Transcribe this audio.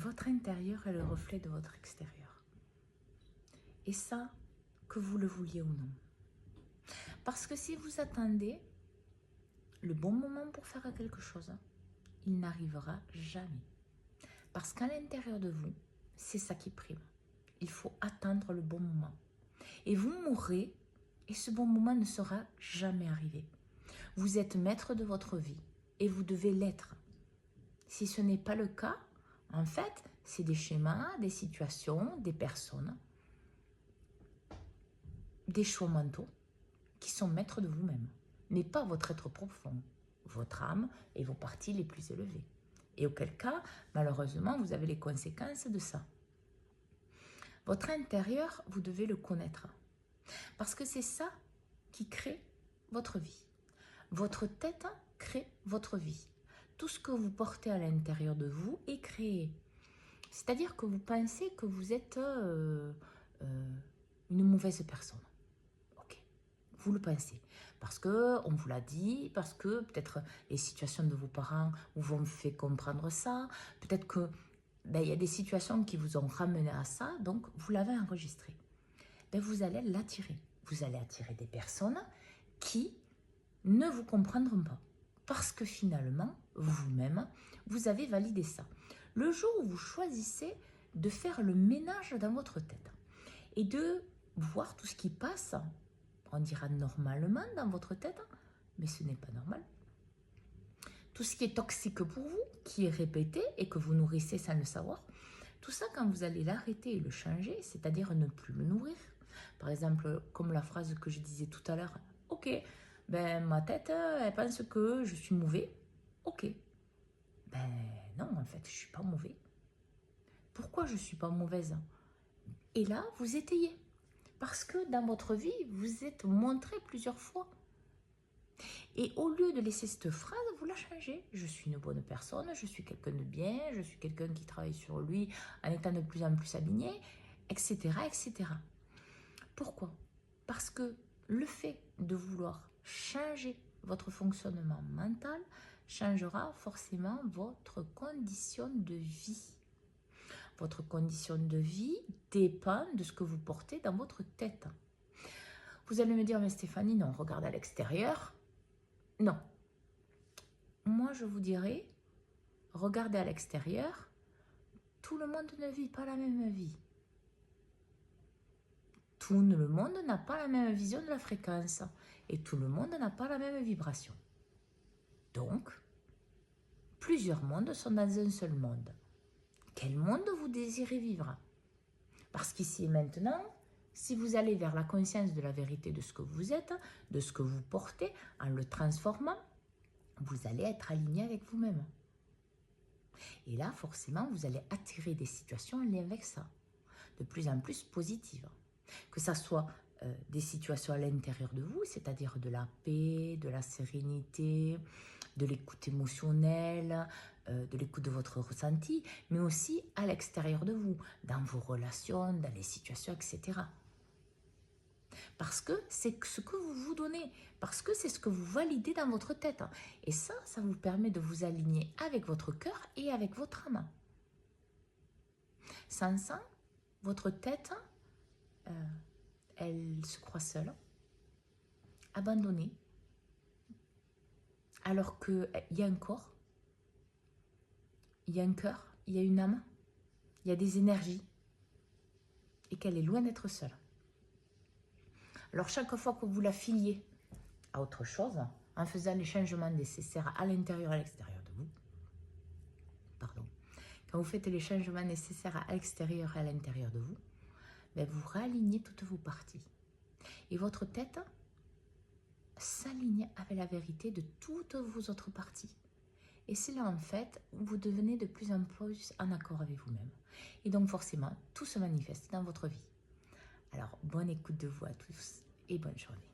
votre intérieur est le reflet de votre extérieur. Et ça, que vous le vouliez ou non. Parce que si vous attendez le bon moment pour faire quelque chose, il n'arrivera jamais. Parce qu'à l'intérieur de vous, c'est ça qui prime. Il faut attendre le bon moment. Et vous mourrez et ce bon moment ne sera jamais arrivé. Vous êtes maître de votre vie et vous devez l'être. Si ce n'est pas le cas, en fait, c'est des schémas, des situations, des personnes, des choix mentaux qui sont maîtres de vous-même, mais pas votre être profond, votre âme et vos parties les plus élevées. Et auquel cas, malheureusement, vous avez les conséquences de ça. Votre intérieur, vous devez le connaître. Parce que c'est ça qui crée votre vie. Votre tête crée votre vie. Tout ce que vous portez à l'intérieur de vous est créé. C'est-à-dire que vous pensez que vous êtes une mauvaise personne. Ok, vous le pensez. Parce qu'on vous l'a dit, parce que peut-être les situations de vos parents vous ont fait comprendre ça, peut-être que y a des situations qui vous ont ramené à ça, donc vous l'avez enregistré. Vous allez l'attirer. Vous allez attirer des personnes qui ne vous comprendront pas. Parce que finalement, vous-même, vous avez validé ça. Le jour où vous choisissez de faire le ménage dans votre tête et de voir tout ce qui passe, on dira normalement dans votre tête, mais ce n'est pas normal. Tout ce qui est toxique pour vous, qui est répété et que vous nourrissez sans le savoir, tout ça, quand vous allez l'arrêter et le changer, c'est-à-dire ne plus le nourrir. Par exemple, comme la phrase que je disais tout à l'heure, ok, ma tête, elle pense que je suis mauvais. Ok. Non, en fait, je ne suis pas mauvais. Pourquoi je ne suis pas mauvaise? Et là, vous étayez. Parce que dans votre vie, vous êtes montré plusieurs fois. Et au lieu de laisser cette phrase, vous la changez. Je suis une bonne personne, je suis quelqu'un de bien, je suis quelqu'un qui travaille sur lui en étant de plus en plus aligné, etc., etc. Pourquoi? Parce que le fait de vouloir changer votre fonctionnement mental changera forcément votre condition de vie. Votre condition de vie dépend de ce que vous portez dans votre tête. Vous allez me dire, mais Stéphanie, non, regarde à l'extérieur. Non. Moi, je vous dirais, regardez à l'extérieur, tout le monde ne vit pas la même vie. Tout le monde n'a pas la même vision de la fréquence et tout le monde n'a pas la même vibration. Donc, plusieurs mondes sont dans un seul monde. Quel monde vous désirez vivre? Parce qu'ici et maintenant, si vous allez vers la conscience de la vérité de ce que vous êtes, de ce que vous portez, en le transformant, vous allez être aligné avec vous-même. Et là, forcément, vous allez attirer des situations en lien avec ça, de plus en plus positives. Que ça soit des situations à l'intérieur de vous, c'est-à-dire de la paix, de la sérénité, de l'écoute émotionnelle, de l'écoute de votre ressenti, mais aussi à l'extérieur de vous, dans vos relations, dans les situations, etc. Parce que c'est ce que vous vous donnez, parce que c'est ce que vous validez dans votre tête. Et ça vous permet de vous aligner avec votre cœur et avec votre âme. Sans ça, votre tête, elle se croit seule, abandonnée, alors qu'il y a un corps, il y a un cœur, il y a une âme, il y a des énergies, et qu'elle est loin d'être seule. Alors chaque fois que vous la filiez à autre chose, en faisant les changements nécessaires à l'intérieur et à l'extérieur de vous, quand vous faites les changements nécessaires à l'extérieur et à l'intérieur de vous, vous réalignez toutes vos parties. Et votre tête s'aligne avec la vérité de toutes vos autres parties. Et c'est là, en fait, où vous devenez de plus en plus en accord avec vous-même. Et donc, forcément, tout se manifeste dans votre vie. Alors, bonne écoute de vous à tous et bonne journée.